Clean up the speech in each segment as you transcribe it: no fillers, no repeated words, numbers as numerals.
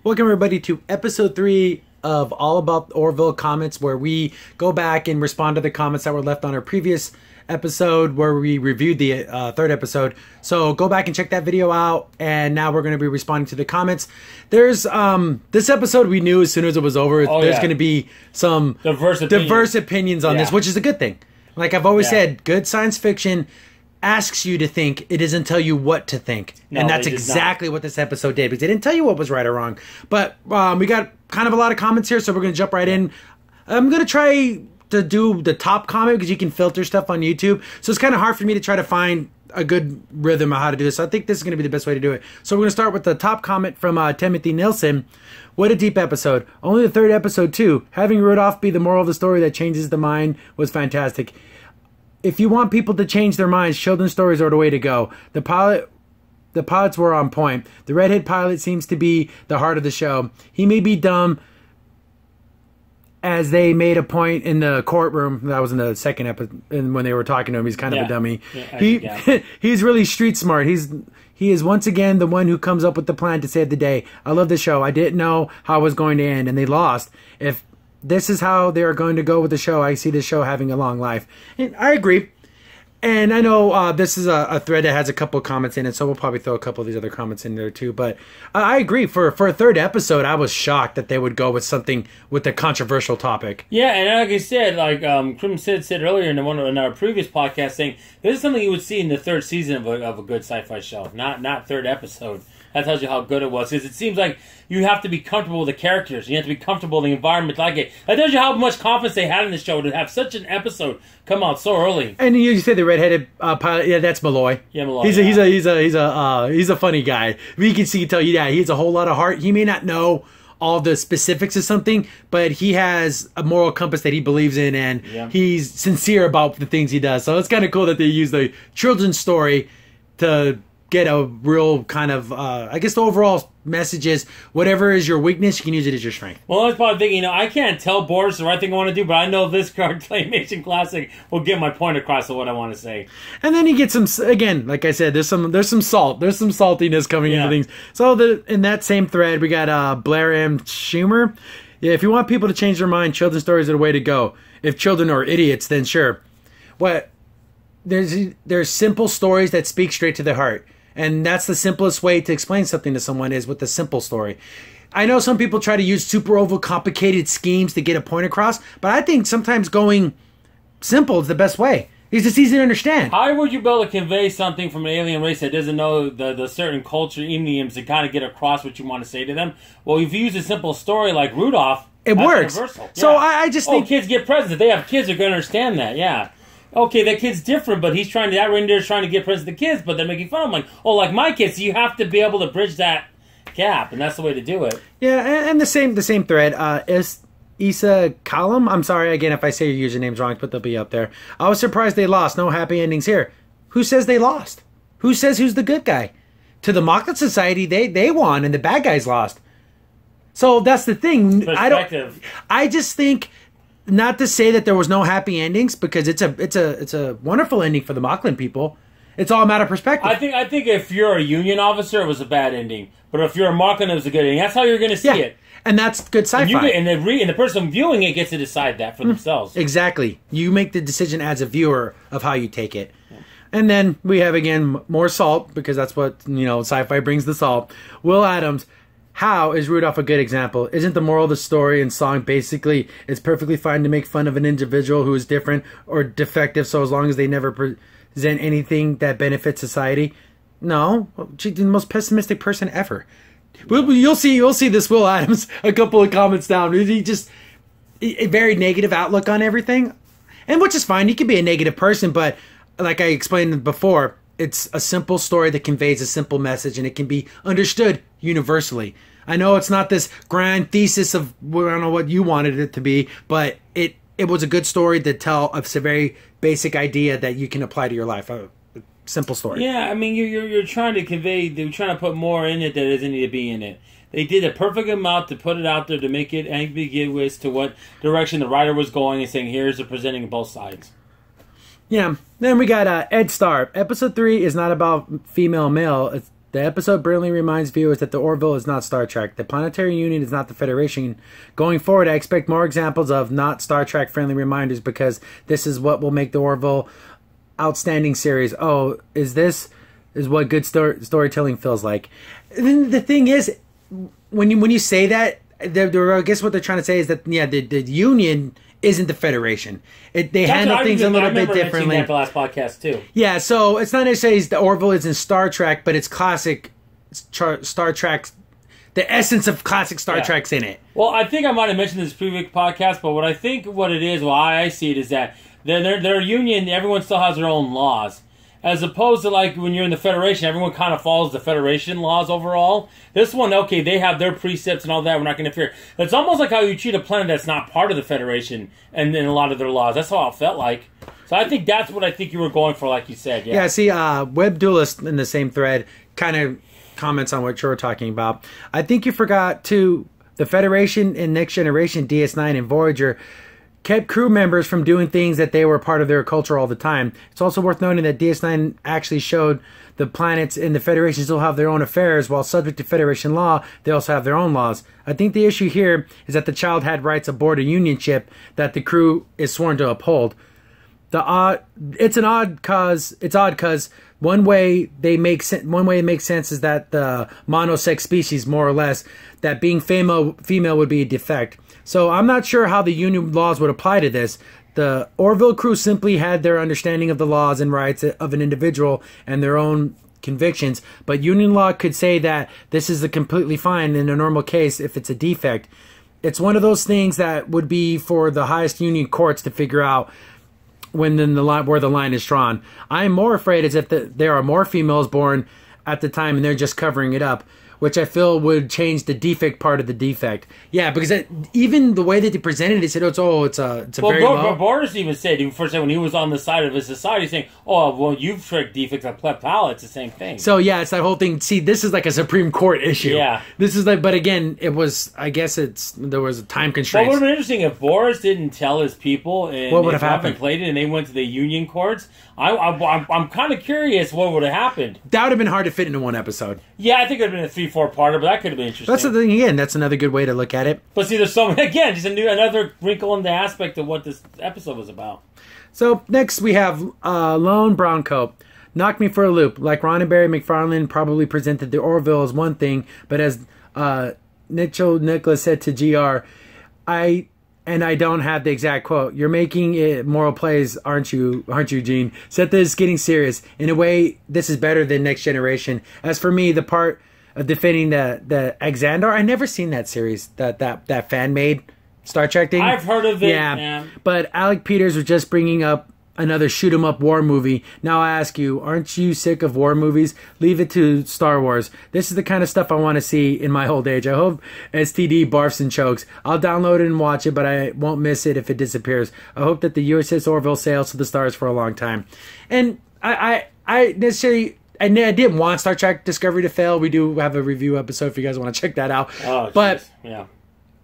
Welcome everybody to episode 3 of All About Orville Comments, where we go back and respond to the comments that were left on our previous episode where we reviewed the third episode. So go back and check that video out, and now we're going to be responding to the comments. There's this episode we knew as soon as it was over, there's going to be some diverse opinions on this, which is a good thing. Like I've always said, good science fiction asks you to think. It doesn't tell you what to think. And that's exactly what this episode did, because they didn't tell you what was right or wrong. But we got kind of a lot of comments here, so we're going to jump right in. I'm going to try to do the top comment because you can filter stuff on YouTube. So it's kind of hard for me to try to find a good rhythm of how to do this. So I think this is going to be the best way to do it. So we're going to start with the top comment from Timothy Nilsson. What a deep episode. Only the third episode too. Having Rudolph be the moral of the story that changes the mind was fantastic. If you want people to change their minds, children's stories are the way to go. The pilots were on point. The redhead pilot seems to be the heart of the show. He may be dumb, as they made a point in the courtroom. That was in the second episode, and when they were talking to him, he's kind of a dummy. He's really street smart. He is once again the one who comes up with the plan to save the day. I love the show. I didn't know how it was going to end, and they lost. If this is how they are going to go with the show, I see the show having a long life. And I agree. And I know this is a thread that has a couple of comments in it, so we'll probably throw a couple of these other comments in there too. But I agree. For a third episode, I was shocked that they would go with something with a controversial topic. Yeah, and like I said, like Crim said earlier in our previous podcast, saying this is something you would see in the third season of a good sci-fi show, not third episode. That tells you how good it was, because it seems like you have to be comfortable with the characters. You have to be comfortable in the environment like it. That tells you how much confidence they had in the show to have such an episode come out so early. And you say the redheaded pilot, yeah, that's Malloy. Yeah, Malloy. He's a funny guy. We can tell you that he has a whole lot of heart. He may not know all the specifics of something, but he has a moral compass that he believes in, and he's sincere about the things he does. So it's kind of cool that they use the children's story to get a real kind of, I guess the overall message is, whatever is your weakness, you can use it as your strength. Well, I was probably thinking, I can't tell Boris the right thing I want to do, but I know this card Claymation Classic will get my point across of what I want to say. And then you get some, again, like I said, there's some salt. There's some saltiness coming into things. So in that same thread, we got Blair M. Schumer. Yeah, if you want people to change their mind, children's stories are the way to go. If children are idiots, then sure. There's simple stories that speak straight to the heart. And that's the simplest way to explain something to someone, is with a simple story. I know some people try to use super complicated schemes to get a point across, but I think sometimes going simple is the best way. It's just easy to understand. How would you be able to convey something from an alien race that doesn't know the certain culture idioms to kind of get across what you want to say to them? Well, if you use a simple story like Rudolph, it works. Universal. So I just think kids get presents. If they have kids, they're going to understand that, okay, that kid's different, but that reindeer's trying to get presents to kids, but they're making fun of him. Like, like my kids. So you have to be able to bridge that gap, and that's the way to do it. Yeah, and the same thread. Issa Column. I'm sorry again if I say your username's wrong, but they'll be up there. I was surprised they lost. No happy endings here. Who says they lost? Who says who's the good guy? To the Moclan Society, they won, and the bad guys lost. So that's the thing. Perspective. I just think. Not to say that there was no happy endings, because it's a wonderful ending for the Moclan people. It's all a matter of perspective. I think if you're a Union officer, it was a bad ending. But if you're a Moclan, it was a good ending. That's how you're going to see it. And that's good sci-fi. And the person viewing it gets to decide that for themselves. Exactly. You make the decision as a viewer of how you take it. Yeah. And then we have, again, more salt, because that's what, sci-fi brings, the salt. Will Adams. How is Rudolph a good example? Isn't the moral of the story and song basically it's perfectly fine to make fun of an individual who is different or defective, so as long as they never present anything that benefits society? No. She's the most pessimistic person ever. You'll see this Will Adams a couple of comments down. He just a very negative outlook on everything. And which is fine. He can be a negative person, but like I explained before, it's a simple story that conveys a simple message, and it can be understood universally. I know it's not this grand thesis of, I don't know what you wanted it to be, but it was a good story to tell a very basic idea that you can apply to your life. A simple story. Yeah, I mean, you're trying to convey, they're trying to put more in it that doesn't need to be in it. They did a perfect amount to put it out there to make it ambiguous to what direction the writer was going and saying, here's the presenting both sides. Yeah. Then we got Ed Star. Episode 3 is not about female and male. The episode brilliantly reminds viewers that the Orville is not Star Trek. The Planetary Union is not the Federation. Going forward, I expect more examples of not Star Trek friendly reminders because this is what will make the Orville outstanding series. Oh, is what good storytelling feels like. And then the thing is, when you say that, I guess what they're trying to say is that the Union isn't the Federation. They handle things a little bit differently. That the last podcast too. Yeah, so it's not necessarily the Orville isn't Star Trek, but it's classic Star Trek. The essence of classic Star Trek's in it. Well, I think I might have mentioned this previous podcast, but what it is, why I see it is that their union, everyone still has their own laws. As opposed to like when you're in the Federation, everyone kind of follows the Federation laws overall. This one, okay, they have their precepts and all that. We're not going to interfere. It's almost like how you treat a planet that's not part of the Federation and a lot of their laws. That's how it felt like. So I think that's what I think you were going for, like you said. Yeah, see, Web Duelist in the same thread kind of comments on what you're talking about. I think you forgot, too, the Federation in Next Generation, DS9, and Voyager kept crew members from doing things that they were part of their culture all the time. It's also worth noting that DS9 actually showed the planets in the Federation still have their own affairs. While subject to Federation law, they also have their own laws. I think the issue here is that the child had rights aboard a Union ship that the crew is sworn to uphold. It's odd because one way it makes sense is that the monosex species, more or less, that being female would be a defect. So I'm not sure how the Union laws would apply to this. The Orville crew simply had their understanding of the laws and rights of an individual and their own convictions, but Union law could say that this is completely fine in a normal case if it's a defect. It's one of those things that would be for the highest Union courts to figure out where the line is drawn. I am more afraid as if there are more females born at the time and they're just covering it up, which I feel would change the defect part of the defect. Yeah, because even the way that they presented it, said, it's a very low. Boris even said, when he was on the side of his society, saying, oh, well, you've tricked defects of Pleptala. It's the same thing. So, yeah, it's that whole thing. See, this is like a Supreme Court issue. Yeah. This is like, but again, there was a time constraint. Well, it would have been interesting if Boris didn't tell his people and what would have happened? Played it and they went to the Union courts. I'm kind of curious what would have happened. That would have been hard to fit into one episode. Yeah, I think it would have been a 3-4-parter, but that could have been interesting. That's the thing, again. That's another good way to look at it. But see, there's so many, again, just another wrinkle in the aspect of what this episode was about. So, next we have Lone Browncoat. Knocked me for a loop. Like Roddenberry, McFarlane probably presented the Orville as one thing, but as Nicholas said to GR, I don't have the exact quote. You're making it moral plays, aren't you, Gene? Said this getting serious. In a way, this is better than Next Generation. As for me, the part of defending the Xandar, I never seen that series, that fan-made Star Trek thing. I've heard of it. Yeah, but Alec Peters was just bringing up another shoot-'em-up war movie. Now I ask you, aren't you sick of war movies? Leave it to Star Wars. This is the kind of stuff I want to see in my old age. I hope STD barfs and chokes. I'll download it and watch it, but I won't miss it if it disappears. I hope that the USS Orville sails to the stars for a long time. And I didn't want Star Trek Discovery to fail. We do have a review episode if you guys want to check that out. Oh, but geez. Yeah.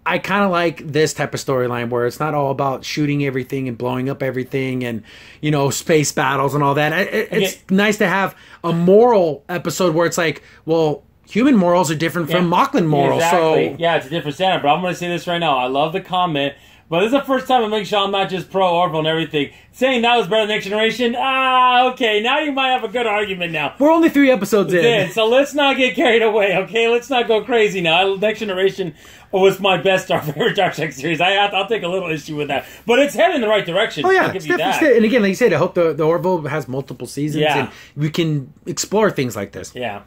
I kind of like this type of storyline where it's not all about shooting everything and blowing up everything and, space battles and all that. It's nice to have a moral episode where it's like, well, human morals are different from Moclan morals. Exactly. So yeah, it's a different standard. But I'm going to say this right now. I love the comment. But this is the first time I make sure I'm not just pro-Orville and everything. Saying that was better than Next Generation, okay, now you might have a good argument now. We're only 3 episodes in. So let's not get carried away, okay? Let's not go crazy now. Next Generation was my best favorite Star Trek series. I'll take a little issue with that. But it's heading in the right direction. Oh, yeah. I'll give you that. And again, like you said, I hope the Orville has multiple seasons and we can explore things like this. Yeah.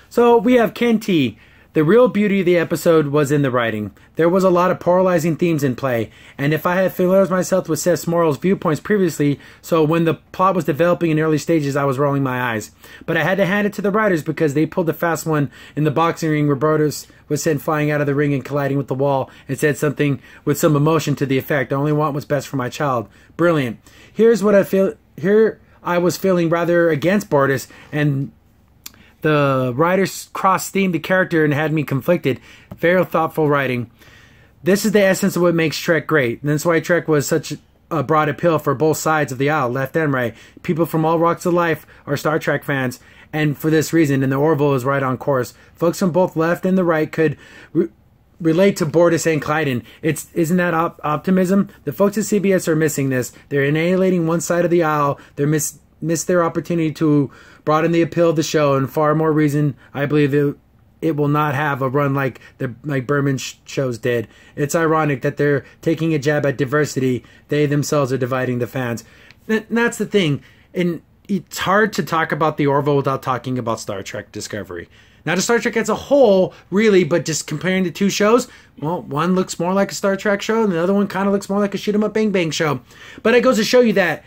So we have Ken T. The real beauty of the episode was in the writing. There was a lot of polarizing themes in play, and if I had familiarized myself with Seth Morrow's viewpoints previously, so when the plot was developing in early stages, I was rolling my eyes. But I had to hand it to the writers because they pulled a fast one in the boxing ring where Brodus was sent flying out of the ring and colliding with the wall and said something with some emotion to the effect, I only want what's best for my child. Brilliant. Here's what I feel. Here I was feeling rather against Brodus, and the writers cross-themed the character and had me conflicted. Very thoughtful writing. This is the essence of what makes Trek great. And that's why Trek was such a broad appeal for both sides of the aisle, left and right. People from all walks of life are Star Trek fans, and for this reason, and the Orville is right on course. Folks from both left and the right could relate to Bortus and Clyden. Isn't that optimism? The folks at CBS are missing this. They're annihilating one side of the aisle. They're missed their opportunity to broaden the appeal of the show, and far more reason I believe it will not have a run like Berman shows did. It's ironic that they're taking a jab at diversity. They themselves are dividing the fans. And that's the thing. And it's hard to talk about the Orville without talking about Star Trek Discovery. Not a Star Trek as a whole, really, but just comparing the two shows, well, one looks more like a Star Trek show, and the other one kind of looks more like a shoot 'em up bang bang show. But it goes to show you that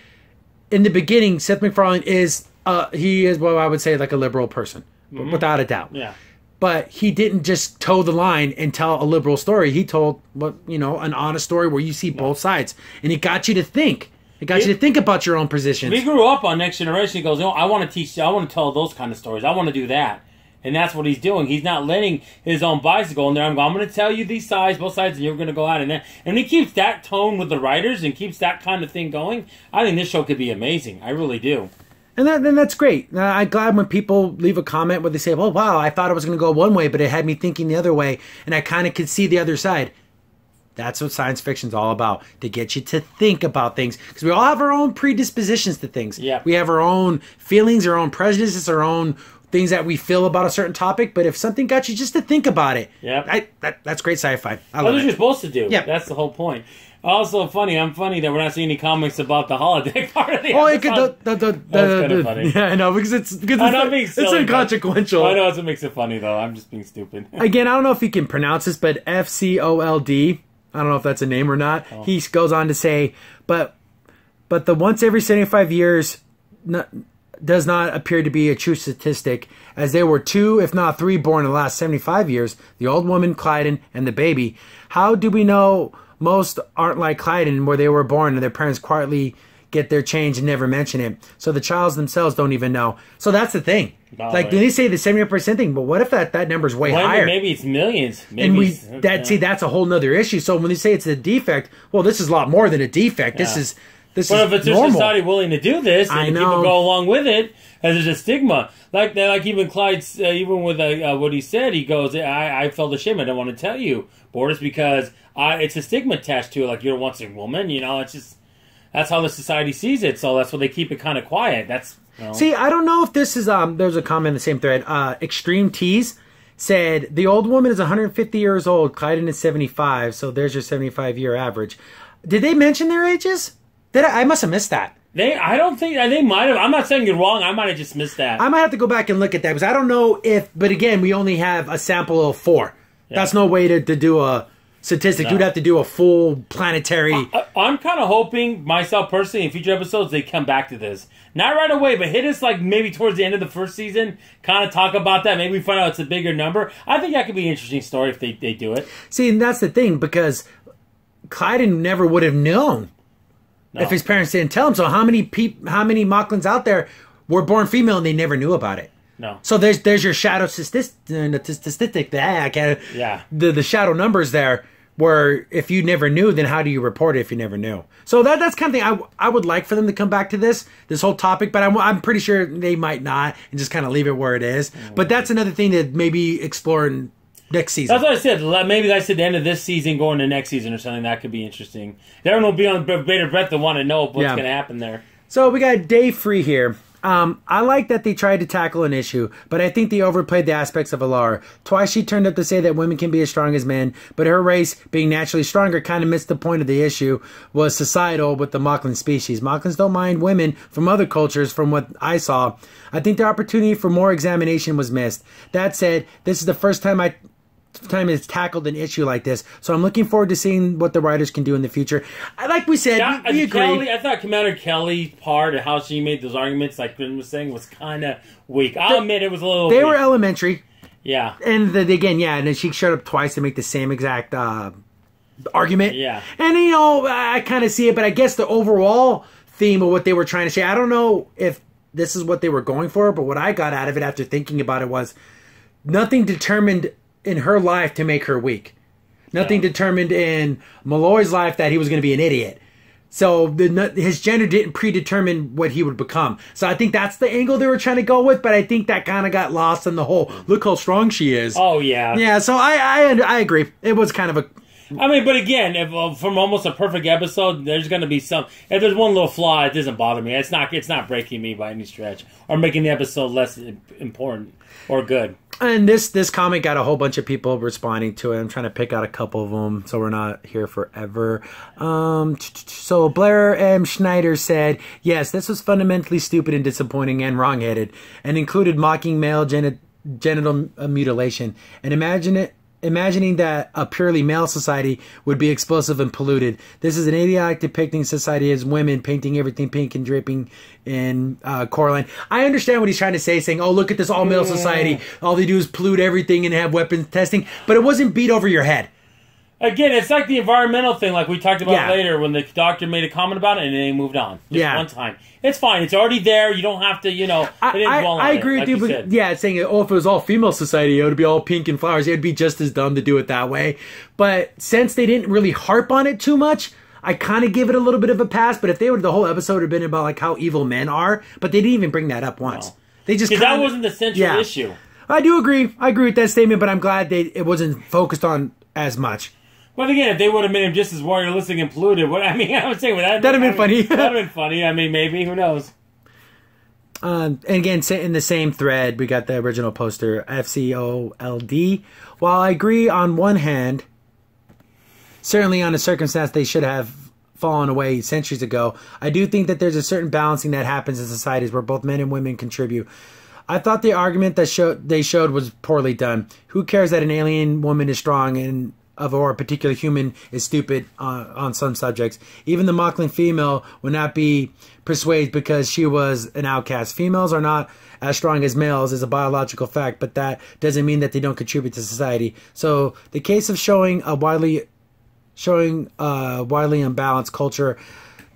in the beginning, Seth MacFarlane is he is what I would say like a liberal person, without a doubt. Yeah. But he didn't just toe the line and tell a liberal story. He told an honest story where you see both sides, and it got you to think. It got you to think about your own positions. We grew up on Next Generation. He goes, I want to teach. I want to tell those kind of stories. I want to do that. And that's what he's doing. He's not letting his own bias go in there. I'm going to tell you these sides, both sides, and you're going to go out and that. And he keeps that tone with the writers and keeps that kind of thing going. I think this show could be amazing. I really do. And that's great. I'm glad when people leave a comment where they say, "Oh wow, I thought it was going to go one way, but it had me thinking the other way, and I kind of could see the other side." That's what science fiction's all about, to get you to think about things. Because we all have our own predispositions to things. Yeah. We have our own feelings, our own prejudices, our own things that we feel about a certain topic. But if something got you just to think about it, that's great sci-fi. I love That's what it. you're supposed to do. Yeah. That's the whole point. Also I'm funny that we're not seeing any comics about the holodeck part of the episode. That's kind of funny. Yeah, I know, because it's inconsequential. I know it's what makes it funny, though. I'm just being stupid. Again, I don't know if you can pronounce this, but FCOLD, I don't know if that's a name or not. Oh. He goes on to say, but the once every 75 years does not appear to be a true statistic, as there were 2, if not 3, born in the last 75 years, the old woman, Clyden, and the baby. How do we know most aren't like Clyden, where they were born and their parents quietly get their change and never mention it? So the childs themselves don't even know. So that's the thing. Like, they say the 70% thing, but what if that number's way higher? Maybe it's millions. Maybe that's a whole nother issue. So when they say it's a defect, well, this is a lot more than a defect. Yeah. This is but if it's normal. a society willing to do this, and people go along with it, and there's a stigma. Like even Clyde's, even with what he said, he goes, I felt ashamed. I don't want to tell you, Bortus, because it's a stigma attached to it. Like, you're once a woman, it's just, that's how the society sees it. So that's why they keep it kind of quiet. That's See, I don't know if this is, there's a comment in the same thread. Extreme Tease said, the old woman is 150 years old, Clyden is 75, so there's your 75-year average. Did they mention their ages? I must have missed that. I don't think they might have. I'm not saying you're wrong. I might have just missed that. I might have to go back and look at that, because I don't know if. But again, we only have a sample of 4. Yeah. That's no way to do a statistic. No. You'd have to do a full planetary. I'm kind of hoping, myself personally, in future episodes they come back to this. Not right away, but hit us like maybe towards the end of the first season. Kind of talk about that. Maybe we find out it's a bigger number. I think that could be an interesting story if they do it. See, and that's the thing, because Clyden never would have known. No. If his parents didn't tell him. So how many Moclans out there were born female and they never knew about it? No. So there's your shadow statistic. The shadow numbers there, where if you never knew, then how do you report it if you never knew? So that's kind of thing I would like for them to come back to this whole topic, but I'm pretty sure they might not and just kind of leave it where it is. But that's another thing to maybe explore in next season. That's what I said. Maybe that's at the end of this season going to next season or something. That could be interesting. Everyone will be on bated breath to want to know what's going to happen there. So we got Dave Free here. I like that they tried to tackle an issue, but I think they overplayed the aspects of Alara. Twice she turned up to say that women can be as strong as men, but her race, being naturally stronger, kind of missed the point of the issue, was societal with the Moclan species. Moclans don't mind women from other cultures, from what I saw. I think the opportunity for more examination was missed. That said, this is the first time it's tackled an issue like this, so I'm looking forward to seeing what the writers can do in the future. Like we said, we agree. I thought Commander Kelly's part and how she made those arguments, like Glenn was saying, was kind of weak. I'll admit it was a little weak. They were elementary. Yeah. And again, and then she showed up twice to make the same exact argument. Yeah. And, I kind of see it, but I guess the overall theme of what they were trying to say, I don't know if this is what they were going for, but what I got out of it after thinking about it was nothing determined in her life to make her weak. Nothing determined in Malloy's life that he was going to be an idiot. So his gender didn't predetermine what he would become. So I think that's the angle they were trying to go with, but I think that kind of got lost in the whole, look how strong she is. Oh, yeah. Yeah, so I agree. It was kind of a... I mean, but again, if, from almost a perfect episode, there's going to be some... If there's one little flaw, it doesn't bother me. It's not breaking me by any stretch or making the episode less important or good. And this comic got a whole bunch of people responding to it. I'm trying to pick out a couple of them, so we're not here forever. So Blair M. Schneider said, yes, this was fundamentally stupid and disappointing and wrong-headed, and included mocking male genital mutilation. And imagining that a purely male society would be explosive and polluted. This is an idiotic depicting society as women painting everything pink and dripping in Coraline. I understand what he's trying to say, saying, oh, look at this all-male society. All they do is pollute everything and have weapons testing. But it wasn't beat over your head. Again, it's like the environmental thing like we talked about later when the doctor made a comment about it and then they moved on. Just one time. It's fine. It's already there. You don't have to, I agree with you, but it's saying, if it was all female society, it would be all pink and flowers. It would be just as dumb to do it that way. But since they didn't really harp on it too much, I kind of give it a little bit of a pass. But if the whole episode had been about like how evil men are, but they didn't even bring that up once. No. They just that wasn't the central issue. I do agree. I agree with that statement, but I'm glad it wasn't focused on as much. But again, if they would have made him just as warrioristic and polluted, I would say that'd have been funny. That'd have been funny. I mean, maybe, who knows? And again, in the same thread, we got the original poster, FCOLD. While I agree on one hand, certainly on a circumstance they should have fallen away centuries ago, I do think that there's a certain balancing that happens in societies where both men and women contribute. I thought the argument that they showed was poorly done. Who cares that an alien woman is strong or a particular human is stupid on some subjects? Even the Moclan female would not be persuaded because she was an outcast. Females are not as strong as males is a biological fact, but that doesn't mean that they don't contribute to society. So the case of showing a widely unbalanced culture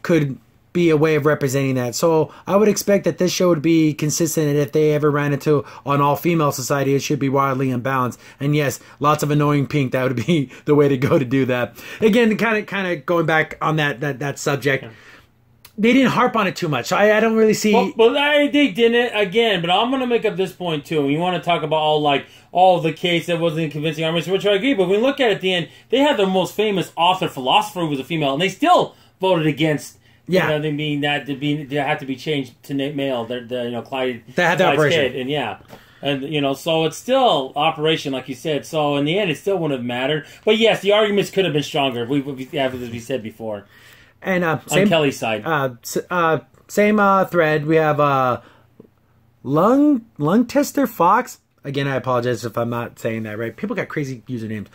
could be a way of representing that. So I would expect that this show would be consistent, and if they ever ran into an all-female society, it should be wildly unbalanced. And yes, lots of annoying pink, that would be the way to go to do that. Again, kind of going back on that subject, they didn't harp on it too much. So I don't really see... Well, they didn't, again, but I'm going to make up this point, too. You want to talk about all the case that wasn't convincing arguments, which I agree, but when we look at it at the end, they had the most famous philosopher who was a female, and they still voted against... Yeah, they mean that they have to be changed to male. Clyde's kid, and so it's still operation, like you said. So in the end, it still wouldn't have mattered. But yes, the arguments could have been stronger. As we said before, and on Kelly's side, same thread. We have lung tester Fox. Again, I apologize if I'm not saying that right. People got crazy usernames.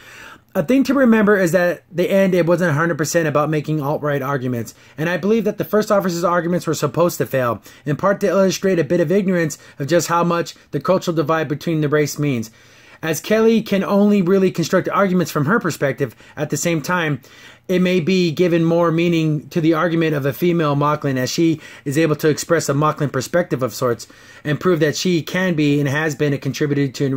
A thing to remember is that the end, it wasn't 100% about making alt-right arguments, and I believe that the first officer's arguments were supposed to fail, in part to illustrate a bit of ignorance of just how much the cultural divide between the race means. As Kelly can only really construct arguments from her perspective, at the same time, it may be given more meaning to the argument of a female Moclan, as she is able to express a Moclan perspective of sorts, and prove that she can be and has been a contributor to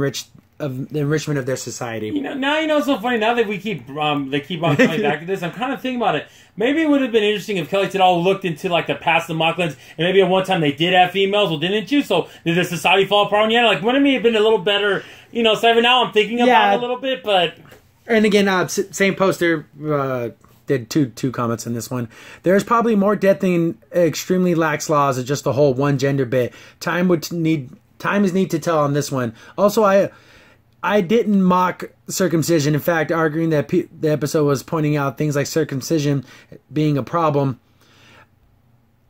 the enrichment of their society. Now it's so funny. Now that they keep on coming back to this, I'm kind of thinking about it. Maybe it would have been interesting if Kelly had all looked into the past of the Moclans, and maybe at one time they did have females. Well, didn't you? So did the society fall apart? Wouldn't it have been a little better? So every now I'm thinking about it a little bit, but. And again, same poster. Did two comments in this one. There's probably more depth in extremely lax laws of just the whole one gender bit. Time is need to tell on this one. Also, I didn't mock circumcision. In fact, arguing that the episode was pointing out things like circumcision being a problem,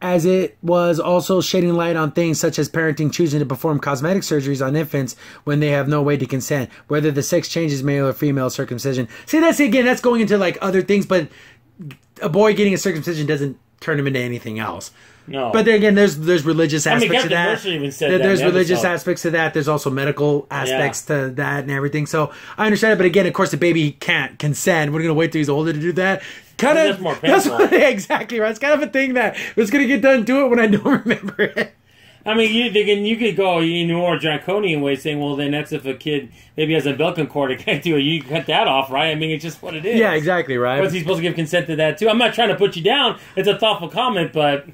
as it was also shedding light on things such as parenting choosing to perform cosmetic surgeries on infants when they have no way to consent, whether the sex changes male or female circumcision. See, that's going into other things, but a boy getting a circumcision doesn't turn him into anything else. No. But then again, there's religious aspects to that. Mercer even said there's religious aspects to that. There's also medical aspects to that and everything. So I understand it. But again, of course, the baby can't consent. We're going to wait till he's older to do that. That's more painful. Exactly right. It's kind of a thing that was going to get done. Do it when I don't remember it. I mean, you could go in more draconian way, saying, well, then that's if a kid maybe has a umbilical cord it can't do it. You cut that off, right? I mean, it's just what it is. Yeah, exactly, right. But he's supposed to give consent to that, too. I'm not trying to put you down. It's a thoughtful comment, but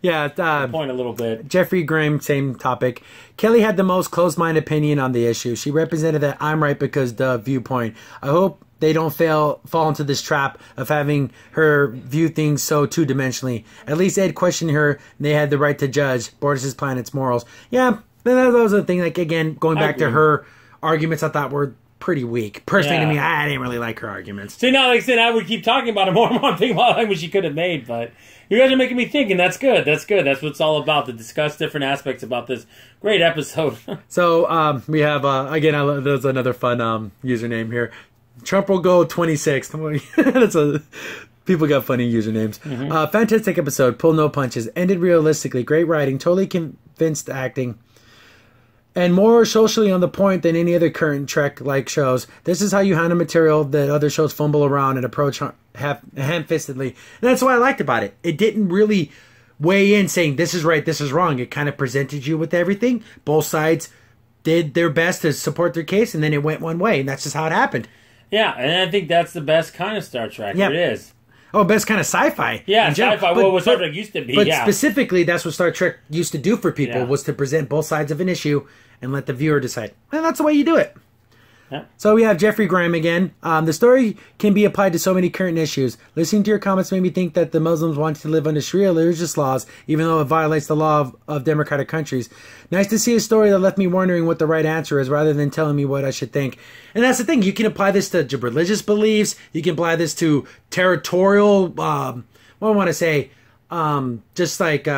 yeah, point a little bit. Jeffrey Graham, same topic. Kelly had the most closed-minded opinion on the issue. She represented that I'm right because the viewpoint. I hope they don't fall into this trap of having her view things so two-dimensionally. At least Ed questioned her, and they had the right to judge Borges' planet's morals. Yeah, that was a thing. Like, again, going back to her arguments, I thought were pretty weak. Personally, to me, I didn't really like her arguments. See, now, like I said, I would keep talking about it more and more, thinking about what she could have made, but you guys are making me think, and that's good. That's good. That's what it's all about, to discuss different aspects about this great episode. So, we have, again, there's another fun username here. Trump will go 26. People got funny usernames. Mm-hmm. Fantastic episode. Pull no punches. Ended realistically. Great writing. Totally convinced acting. And more socially on the point than any other current Trek-like shows. This is how you handle material that other shows fumble around and approach ham-fistedly. And that's what I liked about it. It didn't really weigh in saying this is right, this is wrong. It kind of presented you with everything. Both sides did their best to support their case, and then it went one way. And that's just how it happened. Yeah, and I think that's the best kind of Star Trek. Yeah. It is. Oh, best kind of sci-fi. Yeah, sci-fi. What Star Trek used to be. But specifically, that's what Star Trek used to do for people, was to present both sides of an issue and let the viewer decide. And that's the way you do it. Yeah. So we have Jeffrey Graham again. The story can be applied to so many current issues. Listening to your comments made me think that the Muslims want to live under Sharia religious laws, even though it violates the law of democratic countries. Nice to see a story that left me wondering what the right answer is, rather than telling me what I should think. And that's the thing. You can apply this to religious beliefs. You can apply this to territorial, what do I want to say, just like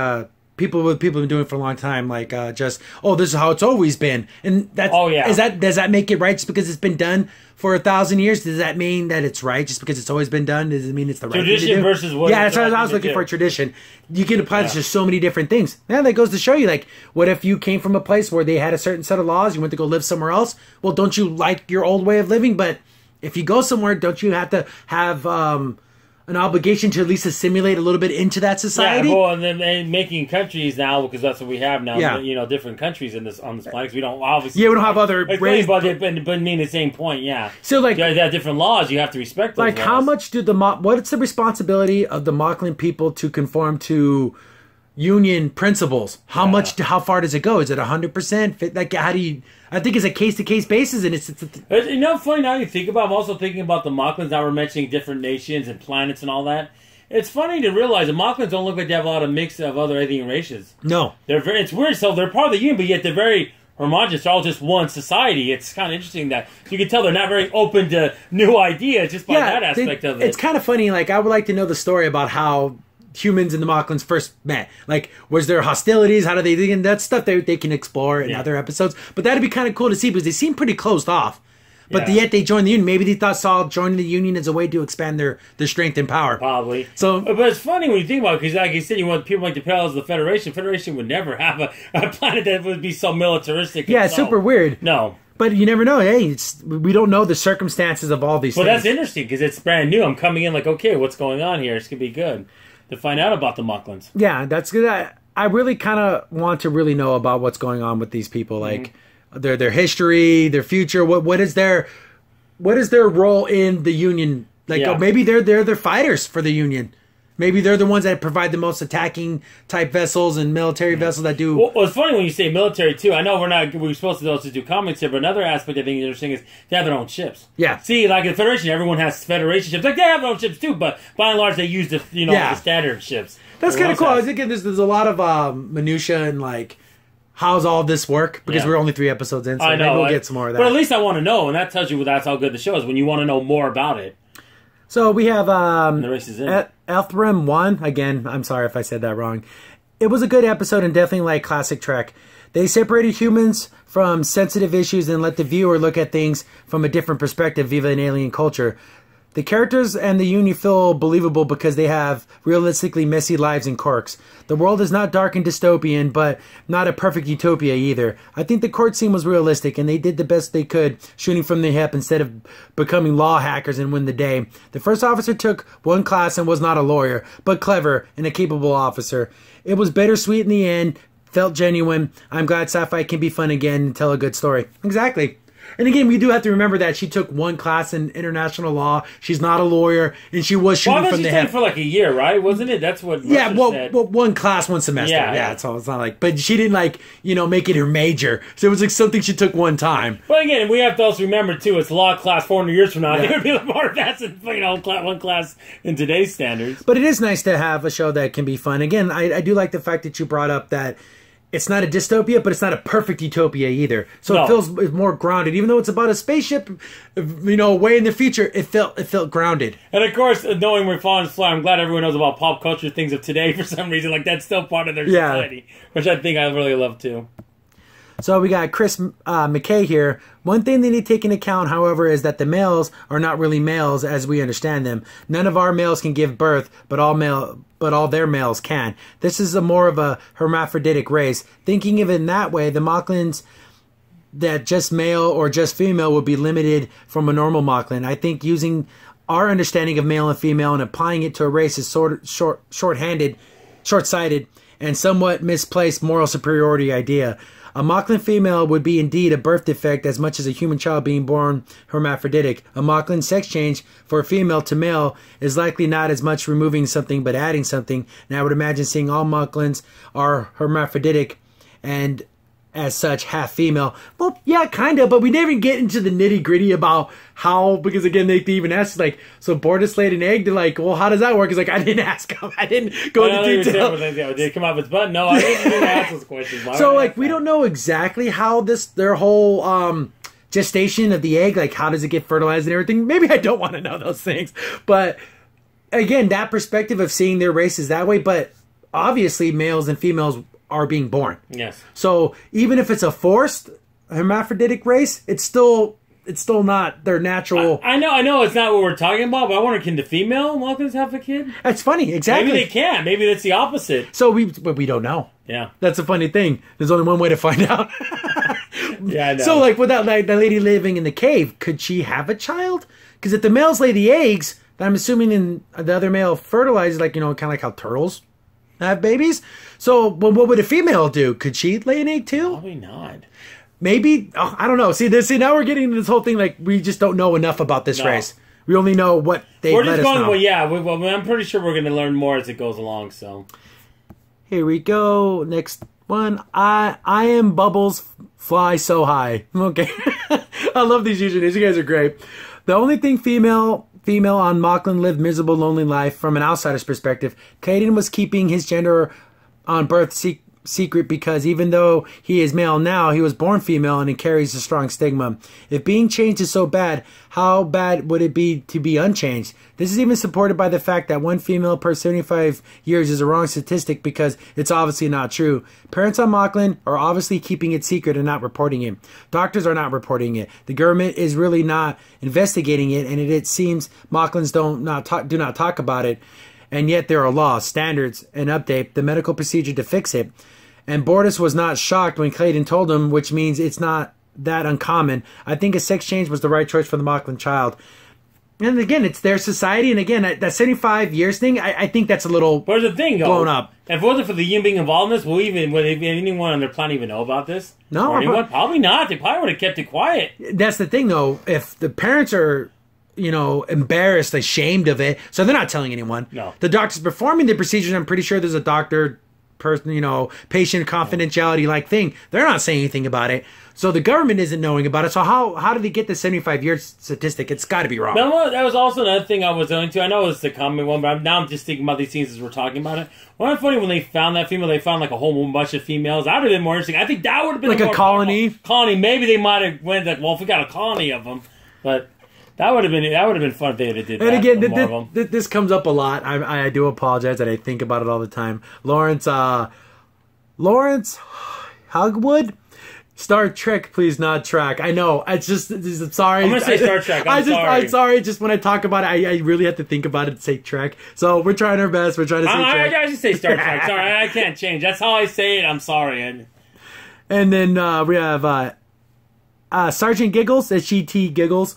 people have been doing it for a long time, like this is how it's always been, and that's does that make it right just because it's been done for 1,000 years? Does that mean that it's right just because it's always been done? Does it mean it's the right tradition thing to do? Versus what? Yeah, that's what I was looking for. Tradition. You can apply this to so many different things. Yeah, that goes to show you, like, what if you came from a place where they had a certain set of laws, you went to go live somewhere else? Well, don't you like your old way of living? But if you go somewhere, don't you have to have an obligation to at least assimilate a little bit into that society? Yeah, well, and then making countries now, because that's what we have now. Yeah. You know, different countries on this planet. Because we don't obviously. Yeah, we don't have other race, but mean the same point. Yeah. So like, you have different laws. You have to respect those. Like, laws. how much do what's the responsibility of the Moclan people to conform to union principles? How far does it go? Is it 100%? Like, how do you? I think it's a case-to-case basis, and it's you know, funny now you think about. I'm also thinking about the Moclans. Now we're mentioning different nations and planets and all that. It's funny to realize the Moclans don't look like they have a lot of mix of other alien races. No, it's weird. So they're part of the union, but yet they're very homogenous. They're all just one society. It's kind of interesting that you can tell they're not very open to new ideas just by that aspect of it. It's kind of funny. Like, I would like to know the story about how humans and the Moclans first met. Like, was there hostilities? How do they think? And that's stuff they can explore in other episodes. But that'd be kind of cool to see, because they seem pretty closed off. But yet they joined the union. Maybe they thought joining the union as a way to expand their strength and power. Probably. So, but it's funny when you think about it, because like you said, you want people like the parallels of the Federation. Federation would never have a planet that would be so militaristic. Yeah, it's super weird. No. But you never know. Hey, we don't know the circumstances of all these things. Well, that's interesting, because it's brand new. I'm coming in like, okay, what's going on here? It's going to be good to find out about the Moclans. Yeah, that's good. I really kind of want to really know about what's going on with these people, like their history, their future. What is their role in the Union? Like, maybe they're fighters for the Union. Maybe they're the ones that provide the most attacking type vessels and military vessels that do. Well, it's funny when you say military too. I know we're supposed to also do comments here, but another aspect I think is interesting is they have their own ships. Yeah. See, like in the Federation, everyone has Federation ships. Like, they have their own ships too, but by and large, they use the standard ships. That's kind of cool. I think there's a lot of minutia and like, how's all this work? Because we're only 3 episodes in, so maybe we'll get some more of that. But at least I want to know, and that tells you that's how good the show is, when you want to know more about it. So we have the race is in. Elthram 1. Again, I'm sorry if I said that wrong. It was a good episode and definitely like classic Trek. They separated humans from sensitive issues and let the viewer look at things from a different perspective via an alien culture. The characters and the Union feel believable because they have realistically messy lives and quirks. The world is not dark and dystopian, but not a perfect utopia either. I think the court scene was realistic, and they did the best they could, shooting from the hip instead of becoming law hackers and win the day. The first officer took one class and was not a lawyer, but clever and a capable officer. It was bittersweet in the end, Felt genuine. I'm glad sci-fi can be fun again and tell a good story. Exactly. And again, we do have to remember that she took one class in international law. She's not a lawyer, and she was shooting from the hip. For like a year, right? Wasn't it? That's what. Yeah, well, one class, one semester. Yeah, so it's not like, but she didn't make it her major. So it was like something she took one time. But again, we have to also remember too, it's law class 400 years from now. Yeah. It would be like more advanced than one class in today's standards. But it is nice to have a show that can be fun. Again, I do like the fact that you brought up that. It's not a dystopia, but it's not a perfect utopia either. So It feels more grounded, even though it's about a spaceship, way in the future. It felt grounded. And of course, knowing we're falling fly, I'm glad everyone knows about pop culture things of today for some reason. Like that's still part of their society, which I think I really love too. So we got Chris McKay here. One thing they need to take into account, however, is that the males are not really males as we understand them. None of our males can give birth, but all their males can. This is more of a hermaphroditic race. Thinking of it in that way, the Moclans that just male or just female would be limited from a normal Moclan. I think using our understanding of male and female and applying it to a race is short-sighted, and somewhat misplaced moral superiority idea. A Moclan female would be indeed a birth defect as much as a human child being born hermaphroditic. A Moclan sex change for a female to male is likely not as much removing something but adding something. And I would imagine seeing all Moclans are hermaphroditic and as such half female. Well, yeah, kind of, but we never get into the nitty gritty about how, because again, they even ask, so Bortus laid an egg? They're like, well, how does that work? It's like, I didn't ask him. I didn't go into detail. Did it come off its butt? No, I didn't ask those questions. So, we don't know exactly how their whole gestation of the egg, how does it get fertilized and everything? Maybe I don't want to know those things. But, again, that perspective of seeing their races that way, but obviously males and females are being born. Yes. So even if it's a forced hermaphroditic race, it's still not their natural. I know it's not what we're talking about, but I wonder, can the female Moclans have a kid? That's funny. Exactly. Maybe they can. Maybe that's the opposite. But we don't know. Yeah. That's a funny thing. There's only one way to find out. Yeah, I know. So with that lady living in the cave, could she have a child? Because if the males lay the eggs, then I'm assuming in the other male fertilizes, kind of like how turtles have babies. So what would a female do? Could she lay an egg too? Probably not. Maybe. Oh, I don't know. See, now we're getting into this whole thing we just don't know enough about this race. We only know what they let us know. Well, yeah. I'm pretty sure we're going to learn more as it goes along. So here we go. Next one. I am Bubbles. Fly so high. Okay. I love these usernames. You guys are great. The only thing female on Moclan lived miserable, lonely life from an outsider's perspective. Caden was keeping his gender on birth secret because even though he is male now, he was born female and he carries a strong stigma. If being changed is so bad, how bad would it be to be unchanged? This is even supported by the fact that one female per 75 years is a wrong statistic because it's obviously not true. Parents on Moclan are obviously keeping it secret and not reporting it. Doctors are not reporting it. The government is really not investigating it, and it seems Moclans do not talk about it. And yet there are laws, standards, and update the medical procedure to fix it. And Bortus was not shocked when Clayton told him, which means it's not that uncommon. I think a sex change was the right choice for the Moclan child. And again, it's their society. And again, that 75 years thing, I think that's a little Where's the thing, blown up. If it wasn't for the human being involved in this, would anyone on their planet even know about this? No. Or anyone? Probably not. They probably would have kept it quiet. That's the thing, though. If the parents are embarrassed, ashamed of it, so they're not telling anyone. No. The doctor's performing the procedures. I'm pretty sure there's a doctor, patient confidentiality thing. They're not saying anything about it. So the government isn't knowing about it. So how did they get the 75-year statistic? It's got to be wrong. No, that was also another thing I was going to. I know it's the common one, but now I'm just thinking about these things as we're talking about it. Wasn't it funny when they found that female, they found a whole bunch of females? That would have been more interesting. I think that would have been a colony. Colony. Maybe they might have went if we got a colony of them, but. That would have been fun if they did that. And again, this comes up a lot. I do apologize that I think about it all the time. Lawrence Hogwood, Star Trek, please not track. I know. I'm sorry. I'm gonna say Star Trek. I'm sorry. Just when I talk about it, I really have to think about it and say Trek. So we're trying our best. We're trying to say Trek. I just say Star Trek. Sorry, I can't change. That's how I say it. I'm sorry. And then we have Sergeant Giggles, SGT Giggles.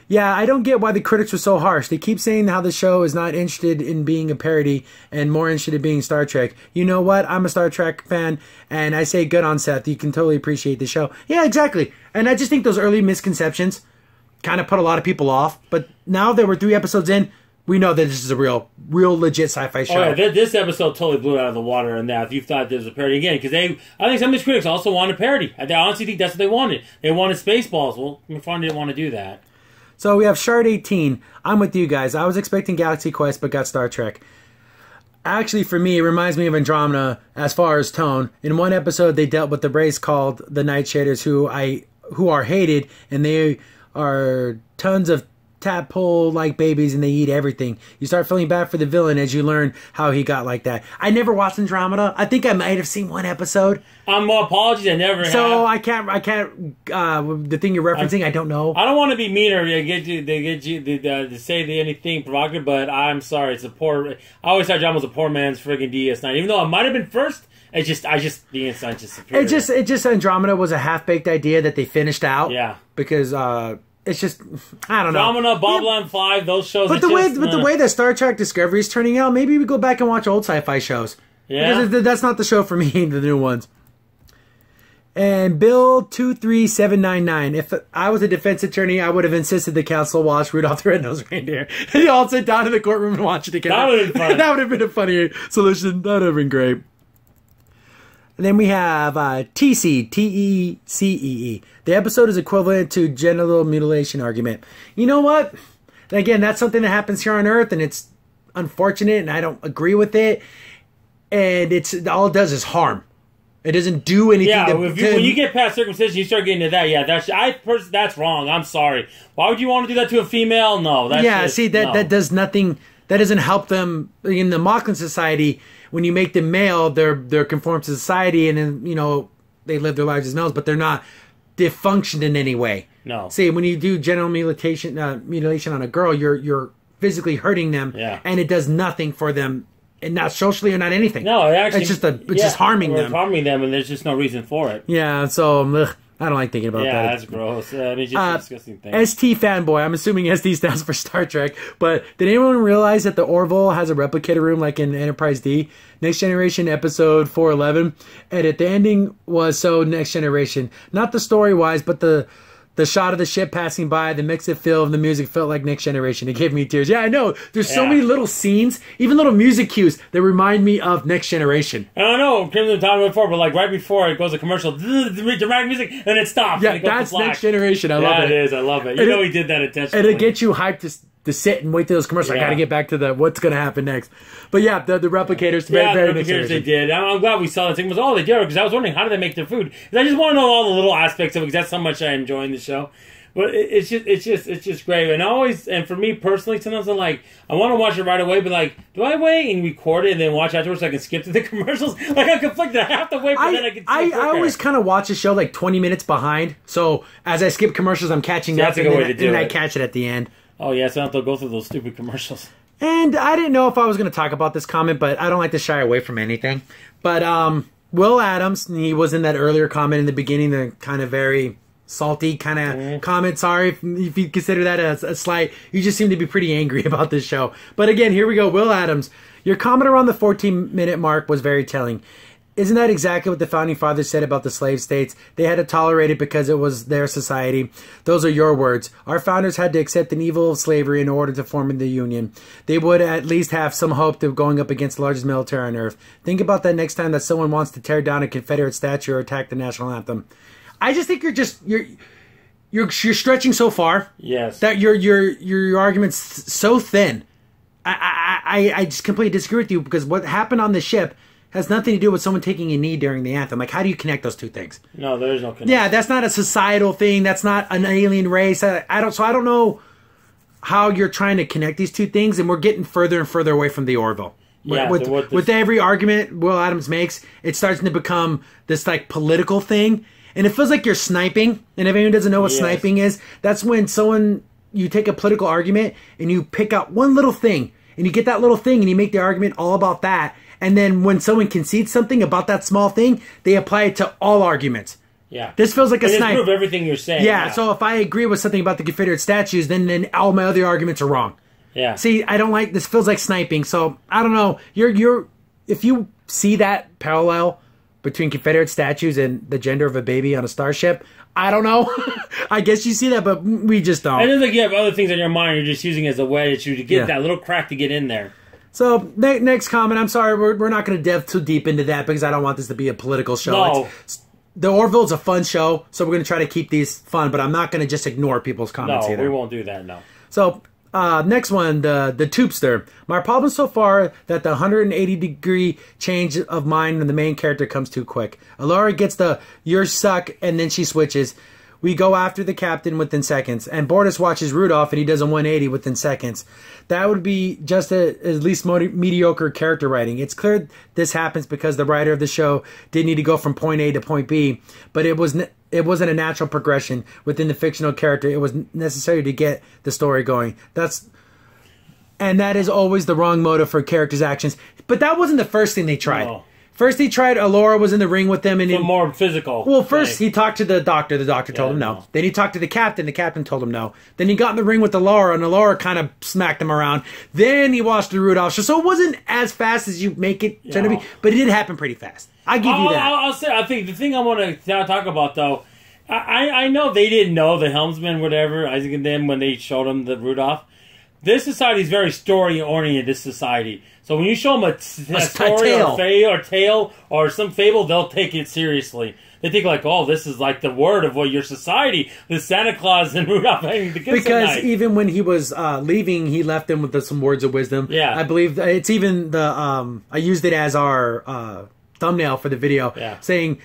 Yeah, I don't get why the critics were so harsh. They keep saying how the show is not interested in being a parody and more interested in being Star Trek. You know what? I'm a Star Trek fan, and I say good on Seth. You can totally appreciate the show. Yeah, exactly. And I just think those early misconceptions kind of put a lot of people off. But now that we're 3 episodes in, we know that this is a real legit sci-fi show. Oh, yeah, this episode totally blew it out of the water in that if you thought this was a parody again. Because I think some of these critics also wanted parody. I honestly think that's what they wanted. They wanted Spaceballs. Well, McFarlane didn't want to do that. So we have Shard 18. I'm with you guys. I was expecting Galaxy Quest, but got Star Trek. Actually, for me, it reminds me of Andromeda as far as tone. In one episode, they dealt with the race called the Nightshaders, who are hated, and they are tons of tadpole-like babies, and they eat everything. You start feeling bad for the villain as you learn how he got like that. I never watched Andromeda. I think I might have seen one episode. Apologies, I never have. So I can't. The thing you're referencing, I don't know. I don't want to be mean or get you to say anything provocative, but I'm sorry. It's a poor. I always thought John was a poor man's friggin' DS9, even though it might have been first. The DS9 just superior. It just Andromeda was a half-baked idea that they finished out. Yeah, because it's just, I don't know. Andromeda, Babylon 5, those shows. But the way that Star Trek Discovery is turning out, maybe we go back and watch old sci-fi shows. Yeah, because that's not the show for me. The new ones. And Bill 23799. If I was a defense attorney, I would have insisted the council watch Rudolph the Red-Nosed Reindeer. And they all sit down in the courtroom and watch it together. That would have been fun. That would have been a funny solution. That would have been great. And then we have TC, T-E-C-E-E. The episode is equivalent to genital mutilation argument. You know what? Again, that's something that happens here on Earth, and it's unfortunate, and I don't agree with it. And all it does is harm. It doesn't do anything. Yeah, when you get past circumcision, you start getting to that. Yeah, that's wrong. I'm sorry. Why would you want to do that to a female? No. That does nothing. That doesn't help them in the Moclan society. When you make them male, they're conformed to society, and then they live their lives as males, but they're not dysfunctioned in any way. No. See, when you do genital mutilation on a girl, you're physically hurting them, and it does nothing for them. And not socially or not anything. No, it's just harming them. It's harming them, and there's just no reason for it. Yeah, so I don't like thinking about that. Yeah, that's gross. It's just a disgusting thing. ST fanboy. I'm assuming ST stands for Star Trek. But did anyone realize that the Orville has a replicator room like in Enterprise D? Next Generation episode 411. And the ending was so Next Generation. Not the story-wise, but the shot of the ship passing by, the mix of feel of the music felt like Next Generation. It gave me tears. Yeah, I know. There's so many little scenes, even little music cues that remind me of Next Generation. I don't know, Crimson Time before, but like right before it goes to commercial, dramatic music, and it stops. Yeah, that's Next Generation. I love it. Yeah, it is. I love it. He did that intentionally. And it gets you hyped to sit and wait till those commercials. I got to get back to what's going to happen next. But yeah, the replicators. Very the replicators they did. I'm glad we saw that thing. They did, because I was wondering how do they make their food. Because I just want to know all the little aspects of it, because that's how much I enjoy in the show. But it's just great. And for me personally, sometimes I'm like, I want to watch it right away, but like, do I wait and record it and then watch afterwards so I can skip to the commercials? Like, I'm conflicted. I have to wait, but then I can see it quicker. I always kind of watch a show like 20 minutes behind. So as I skip commercials, I'm catching up, and I catch it at the end. Oh, yeah, so I have to go through those stupid commercials. And I didn't know if I was going to talk about this comment, but I don't like to shy away from anything. But Will Adams, he was in that earlier comment in the beginning, the kind of very salty kind of comment. Sorry if you consider that a slight. You just seem to be pretty angry about this show. But again, here we go. Will Adams, your comment around the 14-minute mark was very telling. Isn't that exactly what the Founding Fathers said about the slave states? They had to tolerate it because it was their society. Those are your words. Our founders had to accept an evil of slavery in order to form the Union. They would at least have some hope of going up against the largest military on earth. Think about that next time that someone wants to tear down a Confederate statue or attack the national anthem. I just think you're stretching so far. Yes. That your argument's so thin. I just completely disagree with you, because what happened on the ship has nothing to do with someone taking a knee during the anthem. Like, how do you connect those two things? No, there is no connection. Yeah, that's not a societal thing. That's not an alien race. I don't know how you're trying to connect these two things, and we're getting further and further away from the Orville. Yeah, with every argument Will Adams makes, it starts to become this like political thing, and it feels like you're sniping. And if anyone doesn't know what sniping is, that's when you take a political argument and you pick out one little thing, and you get that little thing, and you make the argument all about that. And then when someone concedes something about that small thing, they apply it to all arguments. Yeah. This feels like a snipe. Prove everything you're saying. Yeah, so if I agree with something about the Confederate statues, then all my other arguments are wrong. Yeah. See, I don't like this. Feels like sniping. So I don't know. If you see that parallel between Confederate statues and the gender of a baby on a starship, I don't know. I guess you see that, but we just don't. I just like you have other things on your mind. You're just using it as a way to get that little crack to get in there. So next comment. I'm sorry, we're not going to delve too deep into that because I don't want this to be a political show. No. The Orville's a fun show, so we're going to try to keep these fun, but I'm not going to just ignore people's comments either. No, we won't do that, no. So, next one, the Tubester. My problem so far that the 180-degree change of mind in the main character comes too quick. Alora gets the "you're suck" and then she switches. We go after the captain within seconds, and Bortus watches Rudolph and he does a 180 within seconds. That would be just at least mediocre character writing. It's clear this happens because the writer of the show didn't need to go from point A to point B, but it wasn't a natural progression within the fictional character. It was necessary to get the story going. That is always the wrong motive for characters' actions. But that wasn't the first thing they tried. No. First, he tried. Alora was in the ring with them, and more physical. Well, first he talked to the doctor. The doctor told him no. Then he talked to the captain. The captain told him no. Then he got in the ring with Alora, and Alora kind of smacked him around. Then he watched the Rudolph show. So it wasn't as fast as you make it tend to be, but it did happen pretty fast. I give you that. I'll say. I think the thing I want to talk about though, I know they didn't know the helmsman, whatever, Isaac and them when they showed him the Rudolph. This society is very story-oriented, this society. So when you show them a story or tale or some fable, they'll take it seriously. They think like, oh, this is like the word of what your society, the Santa Claus and Rudolph hanging the kids because even when he was leaving, he left them with some words of wisdom. Yeah. I believe it's even I used it as our thumbnail for the video, saying